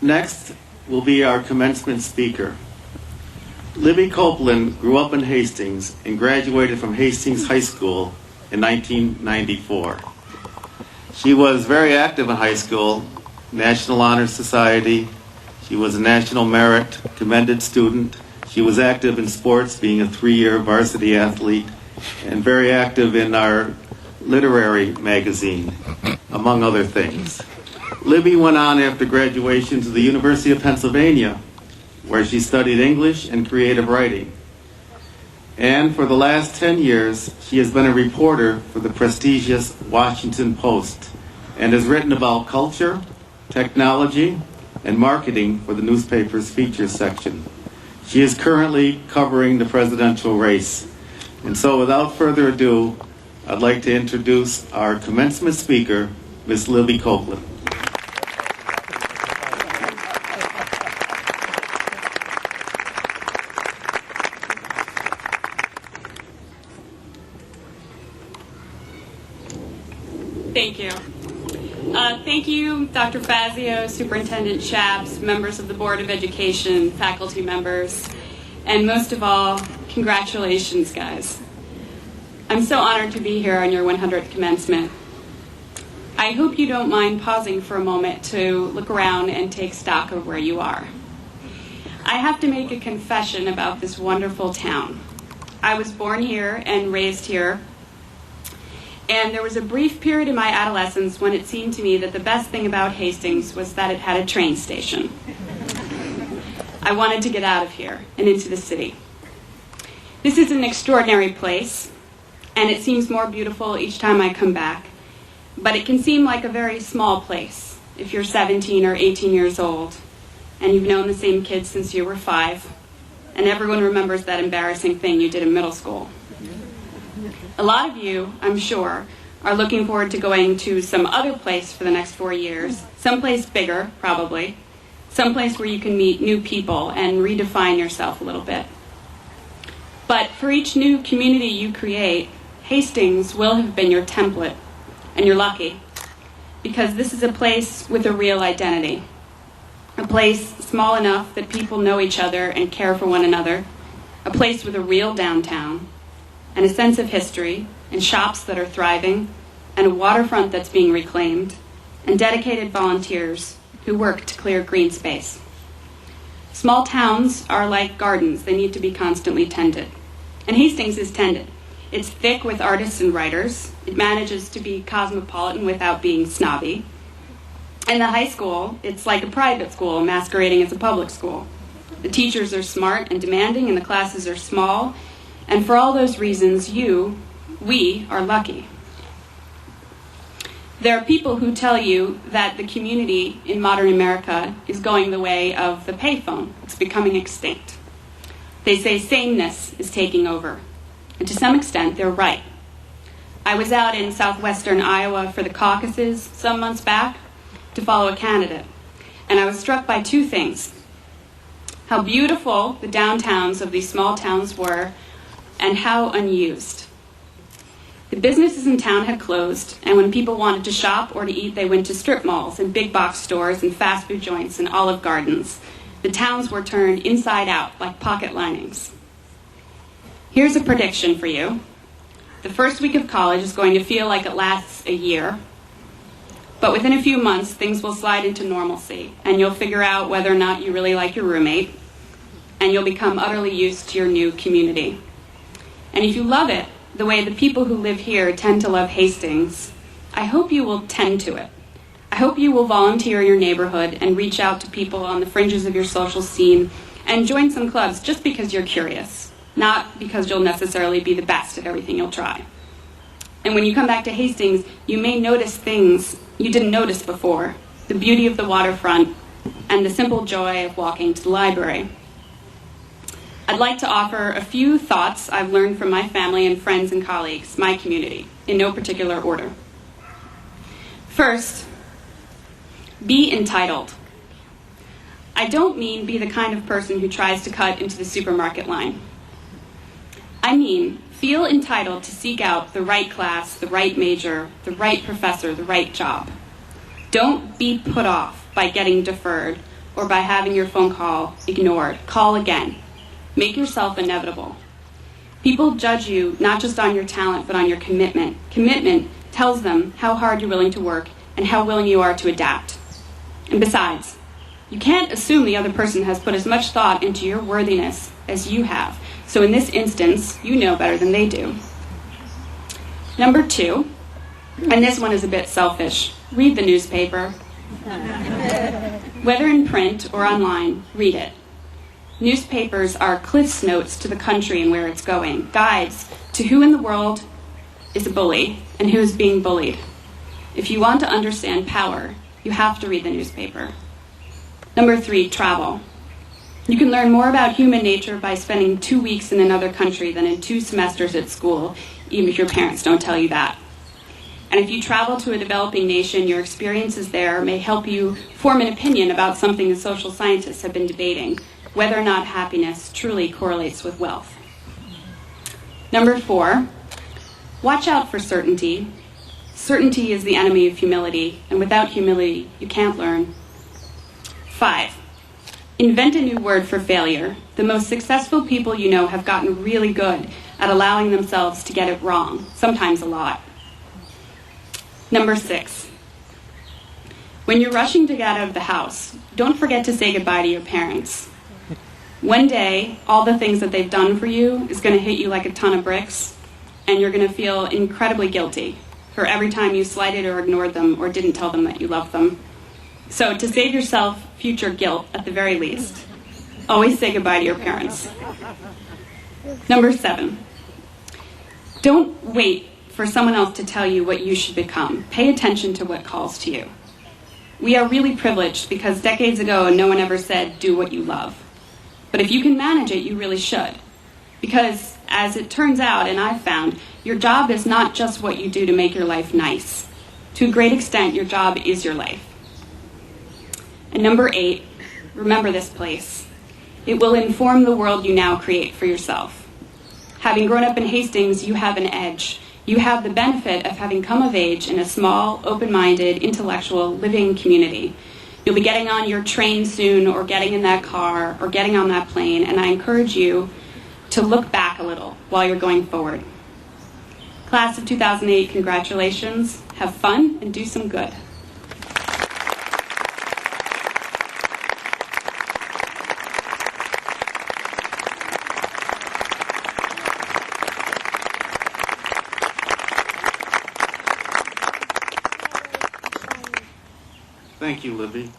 Next will be our commencement speaker. Libby Copeland grew up in Hastings and graduated from Hastings High School in 1994. She was very active in high school, National Honor Society. She was a National Merit Commended student. She was active in sports, being a 3-year varsity athlete, and very active in our literary magazine, among other things. Libby went on after graduation to the University of Pennsylvania, where she studied English and creative writing. And for the last 10 years, she has been a reporter for the prestigious Washington Post and has written about culture, technology, and marketing for the newspaper's features section. She is currently covering the presidential race. And so without further ado, I'd like to introduce our commencement speaker, Ms. Libby Copeland. Thank you. Thank you, Dr. Fazio, Superintendent Schaps, members of the Board of Education, faculty members, and most of all, congratulations, guys. I'm so honored to be here on your 100th commencement. I hope you don't mind pausing for a moment to look around and take stock of where you are. I have to make a confession about this wonderful town. I was born here and raised here. And there was a brief period in my adolescence when it seemed to me that the best thing about Hastings was that it had a train station. I wanted to get out of here and into the city. This is an extraordinary place, and it seems more beautiful each time I come back. But it can seem like a very small place if you're 17 or 18 years old, and you've known the same kids since you were 5, and everyone remembers that embarrassing thing you did in middle school. A lot of you, I'm sure, are looking forward to going to some other place for the next 4 years, someplace bigger, probably, someplace where you can meet new people and redefine yourself a little bit. But for each new community you create, Hastings will have been your template, and you're lucky, because this is a place with a real identity, a place small enough that people know each other and care for one another, a place with a real downtown, and a sense of history, and shops that are thriving, and a waterfront that's being reclaimed, and dedicated volunteers who work to clear green space. Small towns are like gardens. They need to be constantly tended. And Hastings is tended. It's thick with artists and writers. It manages to be cosmopolitan without being snobby. And the high school, it's like a private school masquerading as a public school. The teachers are smart and demanding, and the classes are small. And for all those reasons, we are lucky. There are people who tell you that the community in modern America is going the way of the payphone. It's becoming extinct. They say sameness is taking over. And to some extent, they're right. I was out in southwestern Iowa for the caucuses some months back to follow a candidate. And I was struck by 2 things. How beautiful the downtowns of these small towns were, and how unused. The businesses in town had closed, and when people wanted to shop or to eat, they went to strip malls and big box stores and fast food joints and Olive Gardens. The towns were turned inside out like pocket linings. Here's a prediction for you. The first week of college is going to feel like it lasts a year, but within a few months, things will slide into normalcy, and you'll figure out whether or not you really like your roommate, and you'll become utterly used to your new community. And if you love it, the way the people who live here tend to love Hastings, I hope you will tend to it. I hope you will volunteer in your neighborhood and reach out to people on the fringes of your social scene and join some clubs just because you're curious, not because you'll necessarily be the best at everything you'll try. And when you come back to Hastings, you may notice things you didn't notice before, the beauty of the waterfront and the simple joy of walking to the library. I'd like to offer a few thoughts I've learned from my family and friends and colleagues, my community, in no particular order. First, be entitled. I don't mean be the kind of person who tries to cut into the supermarket line. I mean, feel entitled to seek out the right class, the right major, the right professor, the right job. Don't be put off by getting deferred or by having your phone call ignored. Call again. Make yourself inevitable. People judge you not just on your talent, but on your commitment. Commitment tells them how hard you're willing to work and how willing you are to adapt. And besides, you can't assume the other person has put as much thought into your worthiness as you have. So in this instance, you know better than they do. Number 2, and this one is a bit selfish, read the newspaper. Whether in print or online, read it. Newspapers are Cliff's Notes to the country and where it's going, guides to who in the world is a bully and who is being bullied. If you want to understand power, you have to read the newspaper. Number 3, travel. You can learn more about human nature by spending 2 weeks in another country than in 2 semesters at school, even if your parents don't tell you that. And if you travel to a developing nation, your experiences there may help you form an opinion about something the social scientists have been debating, whether or not happiness truly correlates with wealth. Number 4, watch out for certainty. Certainty is the enemy of humility, and without humility, you can't learn. 5, invent a new word for failure. The most successful people you know have gotten really good at allowing themselves to get it wrong, sometimes a lot. Number 6, when you're rushing to get out of the house, don't forget to say goodbye to your parents. One day, all the things that they've done for you is going to hit you like a ton of bricks, and you're going to feel incredibly guilty for every time you slighted or ignored them or didn't tell them that you loved them. So to save yourself future guilt at the very least, always say goodbye to your parents. Number 7, don't wait for someone else to tell you what you should become. Pay attention to what calls to you. We are really privileged because decades ago, no one ever said, do what you love. But if you can manage it, you really should. Because as it turns out, and I've found, your job is not just what you do to make your life nice. To a great extent, your job is your life. And number 8, remember this place. It will inform the world you now create for yourself. Having grown up in Hastings, you have an edge. You have the benefit of having come of age in a small, open-minded, intellectual, living community. You'll be getting on your train soon, or getting in that car, or getting on that plane, and I encourage you to look back a little while you're going forward. Class of 2008, congratulations. Have fun and do some good. Thank you, Libby.